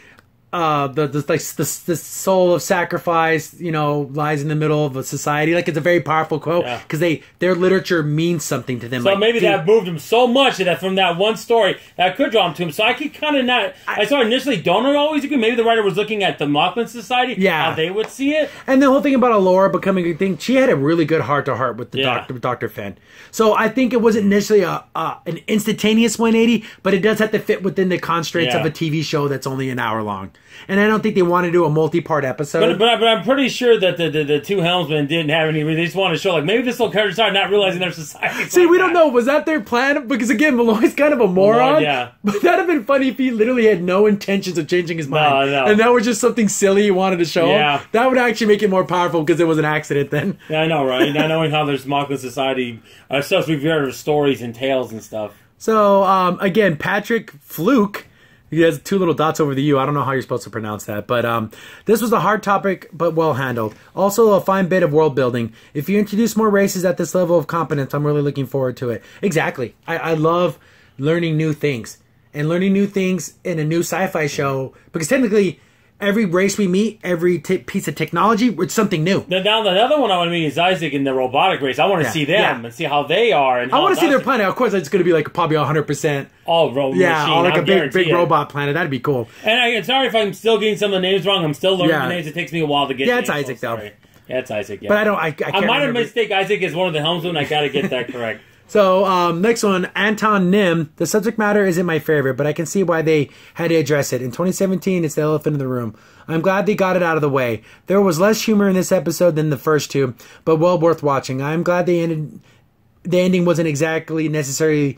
the soul of sacrifice, lies in the middle of a society. Like, it's a very powerful quote because their literature means something to them. So maybe that moved him so much that from that one story that could draw him to him. So I could kind of not. I saw initially don't always agree. Maybe the writer was looking at the Moclans society, how they would see it. And the whole thing about Alora becoming a thing, she had a really good heart to heart with the Dr. Fenn. So I think it wasn't initially an instantaneous 180, but it does have to fit within the constraints of a TV show that's only an hour long. And I don't think they want to do a multi-part episode. But I'm pretty sure that the two helmsmen didn't have any. They just want to show, like, maybe this little character started not realizing their society. See, we don't know. Was that their plan? Because, again, Malloy's kind of a moron. But that'd have been funny if he literally had no intentions of changing his mind. No. And that was just something silly he wanted to show him. That would actually make it more powerful because it was an accident then. Yeah, I know, right? Not knowing how there's Moclan society, ourselves, we've heard of stories and tales and stuff. So, again, Patrick Fluke. He has two little dots over the U. I don't know how you're supposed to pronounce that. But this was a hard topic, but well handled. Also, a fine bit of world building. If you introduce more races at this level of competence, I'm really looking forward to it. Exactly. I love learning new things. And learning new things in a new sci-fi show. Because technically, every race we meet, every piece of technology, it's something new. Now, the other one I want to meet is Isaac in the robotic race. I want to see them and see how they are. And I want to see their planet. Of course, it's going to be like probably 100%. All machine. Like a big robot planet. That'd be cool. And I'm sorry if I'm still getting some of the names wrong. I'm still learning the names. It takes me a while to get. Yeah, it's Isaac though. Yeah, it's Isaac. Yeah. But I can't. I might have mistake Isaac as one of the helmsmen. I got to get that correct. So, next one, Anton Nim. The subject matter isn't my favorite, but I can see why they had to address it. In 2017, it's the elephant in the room. I'm glad they got it out of the way. There was less humor in this episode than the first two, but well worth watching. I'm glad the ending wasn't exactly necessarily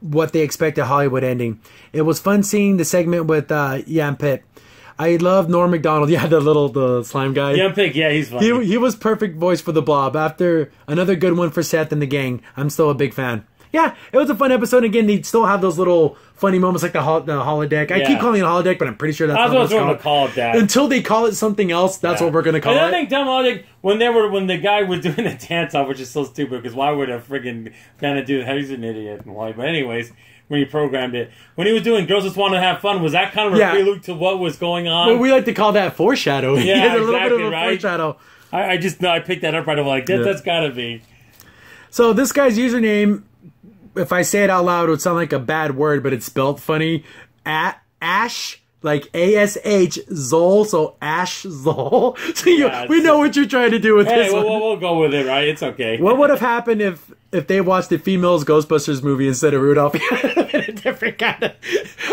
what they expected Hollywood ending. It was fun seeing the segment with Jan Pitt. I love Norm Macdonald. Yeah, the slime guy. Jan Pitt, yeah, he's funny. He was perfect voice for the Blob. After another good one for Seth and the gang, I'm still a big fan. Yeah, it was a fun episode. Again, they still have those little funny moments like the holodeck. I keep calling it a holodeck, but I'm pretty sure that's not what it's called. Call it that. Until they call it something else, that's what we're going to call it. I think dumb holodeck, when the guy was doing the dance off, which is so stupid, because why would a friggin' kind of do that? He's an idiot. And why? But anyways, when he programmed it, when he was doing Girls Just Want to Have Fun, was that kind of a prelude to what was going on? Well, we like to call that foreshadowing. Yeah, a little bit of a foreshadow. I just know I picked that up right away. Like, that's got to be. So this guy's username, if I say it out loud, it would sound like a bad word, but it's spelled funny. Ash, like A-S-H, Zol, so Ash Zol. So we know what you're trying to do with this one. We'll go with it, right? It's okay. What would have happened if they watched the Females Ghostbusters movie instead of Rudolph? different kind of.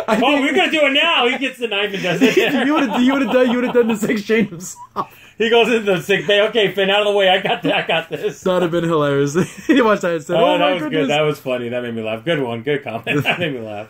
We're gonna do it now. He gets the knife and does it. you would have done this exchange himself. He goes into the sick bay. Okay, Finn, out of the way. I got this. That would have been hilarious. You watched that and said, "Oh, that my was goodness." good. That was funny. That made me laugh. Good one. Good comment. That made me laugh.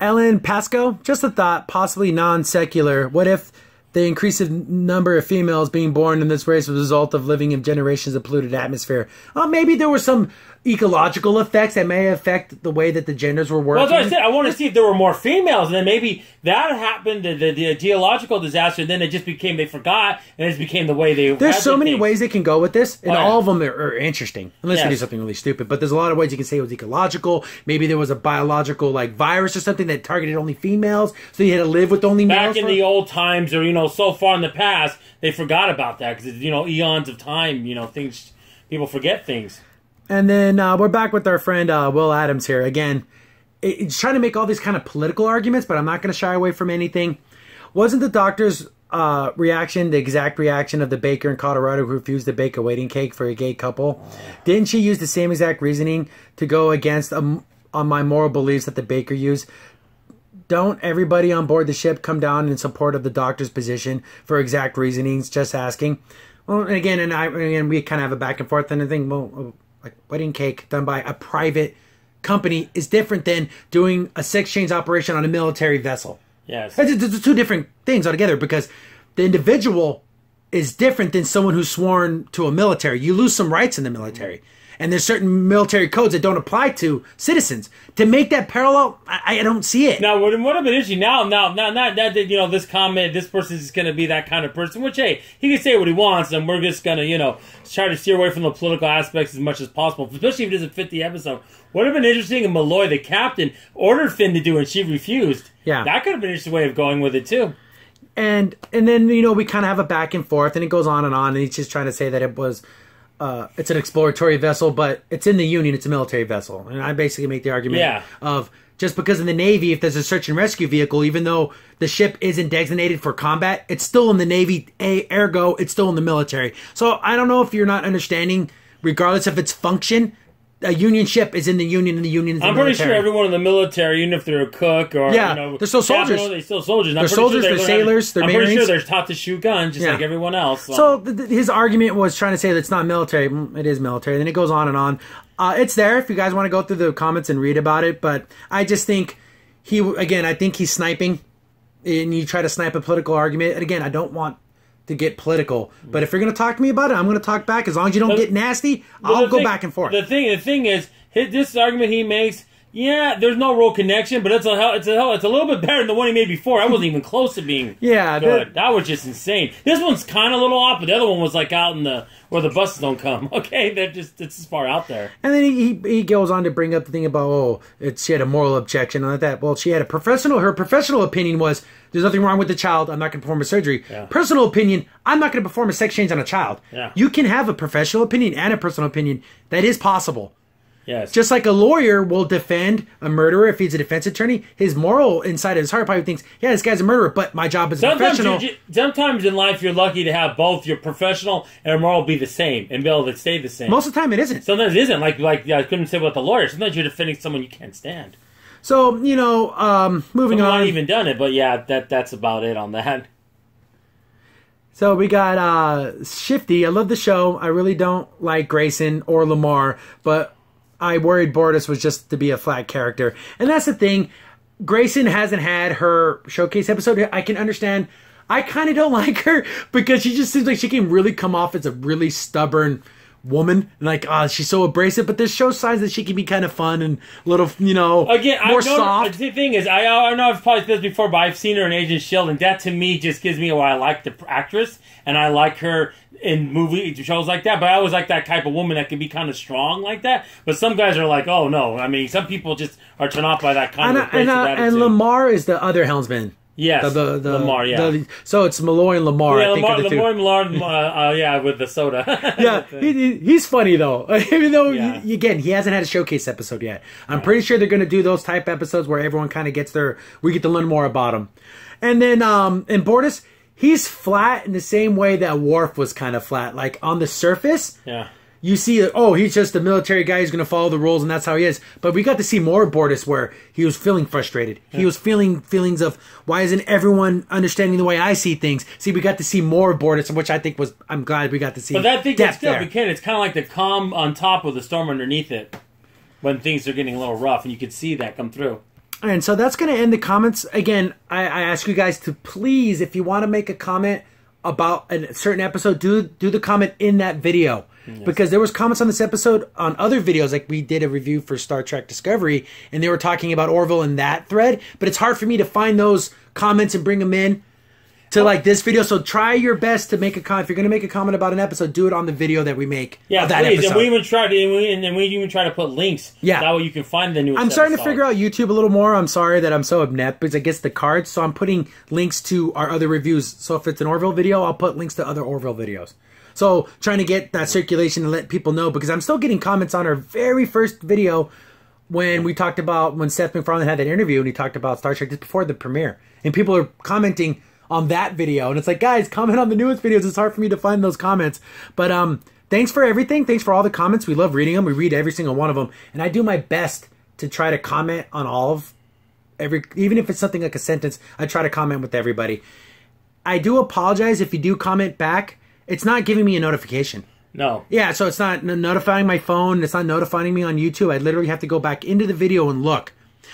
Ellen Pasco, just a thought, possibly non-secular. What if the increased number of females being born in this race was a result of living in generations of polluted atmosphere? Maybe there were some ecological effects that may affect the way that the genders were working. Well, that's what I said. I want to see if there were more females, and then maybe that happened, the geological disaster, and then it just became, they forgot, and it became the way they... There's so many ways they can go with this, and all of them are interesting, unless Yes. they do something really stupid. But there's a lot of ways you can say it was ecological. Maybe there was a biological, like, virus or something that targeted only females, so you had to live with only males. Back in the old times, or, so far in the past, they forgot about that, because, eons of time, things, people forget things. And then we're back with our friend Will Adams here. Again, it's trying to make all these kind of political arguments, but I'm not going to shy away from anything. Wasn't the doctor's reaction the exact reaction of the baker in Colorado who refused to bake a wedding cake for a gay couple? Didn't she use the same exact reasoning to go against on my moral beliefs that the baker used? Don't everybody on board the ship come down in support of the doctor's position for exact reasonings? Just asking. Well, and again, we kind of have a back and forth, and I think, well, like wedding cake done by a private company is different than doing a sex change operation on a military vessel. Yes. It's two different things altogether, because the individual is different than someone who's sworn to a military. You lose some rights in the military. And there's certain military codes that don't apply to citizens. To make that parallel, I don't see it. Now, what have been interesting now, that, this comment, this person is going to be that kind of person, which, hey, he can say what he wants, and we're just going to, try to steer away from the political aspects as much as possible, especially if it doesn't fit the episode. What would have been interesting, and Malloy, the captain, ordered Finn to do it, and she refused. Yeah. That could have been an interesting way of going with it, too. And then, we kind of have a back and forth, and it goes on, and he's just trying to say that it was... it's an exploratory vessel, but it's in the Union. It's a military vessel. And I basically make the argument of just because in the Navy, if there's a search and rescue vehicle, even though the ship isn't designated for combat, it's still in the Navy, ergo, it's still in the military. So I don't know if you're not understanding, regardless of its function, a Union ship is in the Union, and the Union is in the military. I'm pretty sure everyone in the military, even if they're a cook or they're still soldiers. They're still soldiers. They're soldiers. They're sailors. They're Marines. I'm pretty sure they're taught to shoot guns just like everyone else. So his argument was trying to say that it's not military. It is military. Then it goes on and on. It's there if you guys want to go through the comments and read about it. But I just think I think he's sniping, and you try to snipe a political argument. And again, I don't want to get political, but if you're going to talk to me about it, I'm going to talk back. As long as you don't get nasty, I'll go back and forth. The thing is, this argument he makes, there's no real connection, but it's a little bit better than the one he made before. I wasn't even close to being good. That was just insane. This one's kind of a little off, but the other one was like out in where the buses don't come. Okay, it's just far out there. And then he goes on to bring up the thing about she had a moral objection and like that. Well, she had her professional opinion was there's nothing wrong with the child. I'm not going to perform a surgery. Yeah. Personal opinion, I'm not going to perform a sex change on a child. Yeah. You can have a professional opinion and a personal opinion. That is possible. Yes. Just like a lawyer will defend a murderer if he's a defense attorney, his moral inside of his heart probably thinks, yeah, this guy's a murderer, but my job as a professional. Sometimes in life you're lucky to have both your professional and your moral be the same and be able to stay the same. Most of the time it isn't. Sometimes it isn't. Like I couldn't say about the lawyer. Sometimes you're defending someone you can't stand. So, moving on. I've not even done it, but that's about it on that. So we got Shifty. I love the show. I really don't like Grayson or Lamar, but I worried Bortus was just to be a flat character. And that's the thing. Grayson hasn't had her showcase episode. I can understand. I kind of don't like her because she just seems like she can really come off as a really stubborn woman. Like, she's so abrasive. But this shows signs that she can be kind of fun and a little, more soft. The thing is, I know I've probably said this before, but I've seen her in Agent S.H.I.E.L.D., and that to me just gives me why I like the actress, and I like her in movie shows like that, but I always like that type of woman that can be kind of strong like that. But some guys are like, oh no. I mean, some people just are turned off by that kind of attitude. And Lamar is the other helmsman. Yes, the Lamar, so it's Malloy and Lamar. Yeah, I think Lamar, with the soda. Yeah, he's funny though. Even though, again, he hasn't had a showcase episode yet. I'm pretty sure they're going to do those type episodes where everyone kind of we get to learn more about him. And then in Bortus, he's flat in the same way that Worf was kind of flat. Like on the surface, you see, oh, he's just a military guy who's going to follow the rules, and that's how he is. But we got to see more of Bortus where he was feeling frustrated. He was feeling feelings of, why isn't everyone understanding the way I see things? See, we got to see more of Bortus, which I think was, I'm glad we got to see. But I think depth it's still, there. because it's kind of like the calm on top of the storm underneath it when things are getting a little rough, and you could see that come through. And so that's going to end the comments. Again, I ask you guys to please, if you want to make a comment about a certain episode, do the comment in that video. Yes. Because there was comments on this episode on other videos, like we did a review for Star Trek Discovery, and they were talking about Orville in that thread. But it's hard for me to find those comments and bring them in to like this video. So try your best to make a comment. If you're going to make a comment about an episode, do it on the video that we make. Yeah, of that please. episode. And we even try to put links. Yeah, that way you can find the new. I'm starting to figure out YouTube a little more. I'm sorry that I'm so inept because I guess the cards. So I'm putting links to our other reviews. So if it's an Orville video, I'll put links to other Orville videos. So trying to get that circulation and let people know, because I'm still getting comments on our very first video when we talked about when Seth MacFarlane had that interview and he talked about Star Trek just before the premiere, and people are commenting on that video, and it's like, guys, comment on the newest videos. It's hard for me to find those comments, but thanks for everything. Thanks for all the comments. We love reading them. We read every single one of them, and I do my best to try to comment on all of even if it's something like a sentence. I try to comment with everybody. I do apologize if you do comment back. It's not giving me a notification. No. Yeah, so it's not notifying my phone. It's not notifying me on YouTube. I literally have to go back into the video and look.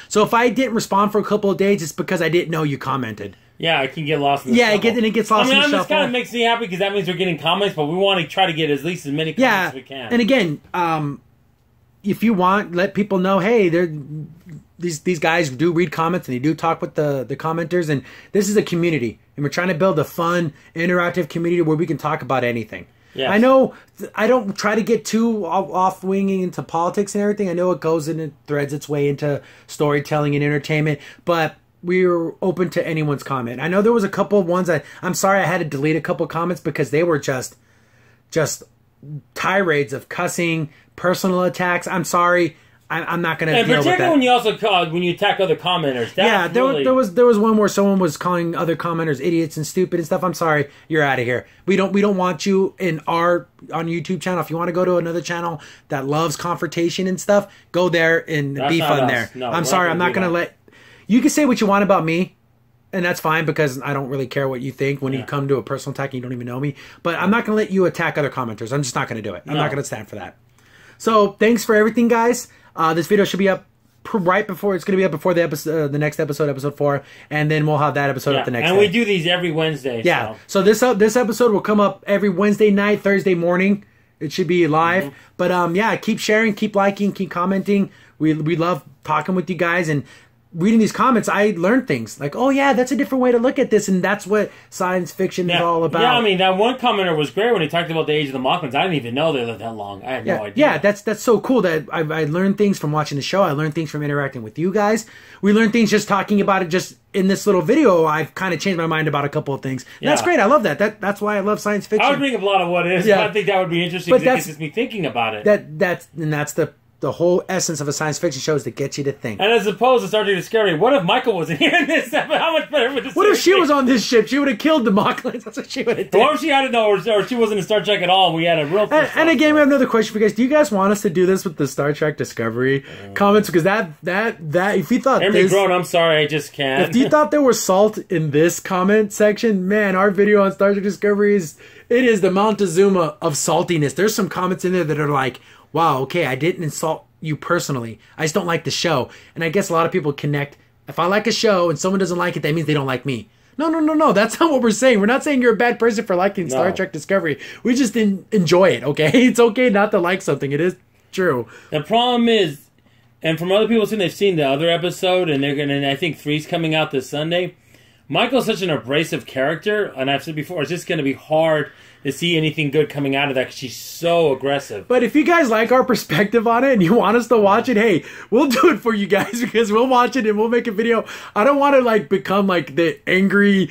So if I didn't respond for a couple of days, it's because I didn't know you commented. Yeah, it can get lost in the shuffle. it gets lost in the shuffle. This kind of makes me happy because that means we're getting comments, but we want to try to get at least as many comments as we can. And again, if you want, let people know, hey, these guys do read comments and they do talk with the commenters, and this is a community, and we're trying to build a fun, interactive community where we can talk about anything. Yes. I know I don't try to get too off-winging into politics and everything. I know it goes in and threads its way into storytelling and entertainment, but we're open to anyone's comment. I know there was a couple of ones I'm sorry I had to delete a couple of comments because they were just tirades of cussing, personal attacks. I'm sorry. I'm not going to deal with that. Particularly when you attack other commenters. There was one where someone was calling other commenters idiots and stupid and stuff. I'm sorry, you're out of here. We don't want you on YouTube channel. If you want to go to another channel that loves confrontation and stuff, go there and be fun there. No, I'm sorry, I'm not going to let. You can say what you want about me, and that's fine because I don't really care what you think when you come to a personal attack and you don't even know me. But I'm not going to let you attack other commenters. I'm just not going to do it. I'm not going to stand for that. So thanks for everything, guys. This video should be up right before. It's going to be up before the episode, the next episode, episode 4, and then we'll have that episode up the next. And day. we do these every Wednesday. Yeah. So this episode will come up every Wednesday night, Thursday morning. It should be live. Mm-hmm. But keep sharing, keep liking, keep commenting. We love talking with you guys, and reading these comments, I learned things like, oh yeah, that's a different way to look at this, and that's what science fiction is all about. Yeah, I mean, that one commenter was great when he talked about the age of the Moclans. I didn't even know they lived that long. I had no idea. Yeah, that's so cool that I learned things from watching the show. I learned things from interacting with you guys. We learned things just talking about it just in this little video. I've kind of changed my mind about a couple of things. And that's great. I love that. That's why I love science fiction. I would bring up a lot of what is, but I think that would be interesting because it gets me thinking about it. That's the whole essence of a science fiction show is to get you to think. And as opposed to Star Trek Discovery, what if Michael wasn't here in this? How much better would this? What if she was on this ship? She would have killed the Moclans. That's what she would have done. Or if she had or she wasn't in Star Trek at all. We had a real. And again, we have another question for you guys. Do you guys want us to do this with the Star Trek Discovery comments? Because that if you thought this, grown, I'm sorry, I just can't. If you thought there was salt in this comment section, man, our video on Star Trek Discovery is the Montezuma of saltiness. There's some comments in there that are like, wow, okay, I didn't insult you personally. I just don't like the show. And I guess a lot of people connect. If I like a show and someone doesn't like it, that means they don't like me. No. That's not what we're saying. We're not saying you're a bad person for liking Star Trek Discovery. We just didn't enjoy it, okay? It's okay not to like something. It is true. The problem is, and from other people saying they've seen the other episode, and I think 3's coming out this Sunday, Michael's such an abrasive character, and I've said before, it's just going to be hard to see anything good coming out of that because she's so aggressive. But if you guys like our perspective on it and you want us to watch it, hey, we'll do it for you guys because we'll watch it and we'll make a video. I don't want to become the angry,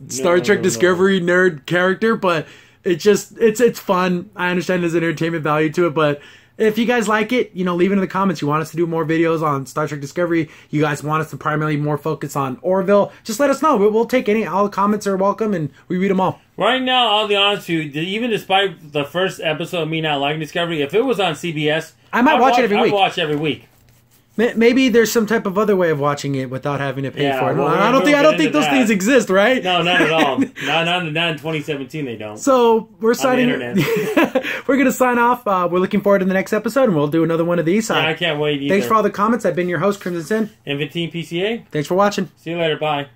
Star Trek Discovery nerd character, but it's fun. I understand there's an entertainment value to it, but if you guys like it, leave it in the comments. You want us to do more videos on Star Trek Discovery. You guys want us to primarily more focus on Orville. Just let us know. We'll take all comments are welcome, and we read them all. Right now, I'll be honest with you, even despite the first episode of me not liking Discovery, if it was on CBS, I might watch it every week. I'd watch every week. Maybe there's some type of other way of watching it without having to pay for it. Well, I don't think those things exist, right? No, not at all. not in 2017, they don't. So we're signing. On the internet. We're gonna sign off. We're looking forward to the next episode, and we'll do another one of these. I can't wait either. Thanks for all the comments. I've been your host, Crimson Sin. And 15 PCA. Thanks for watching. See you later. Bye.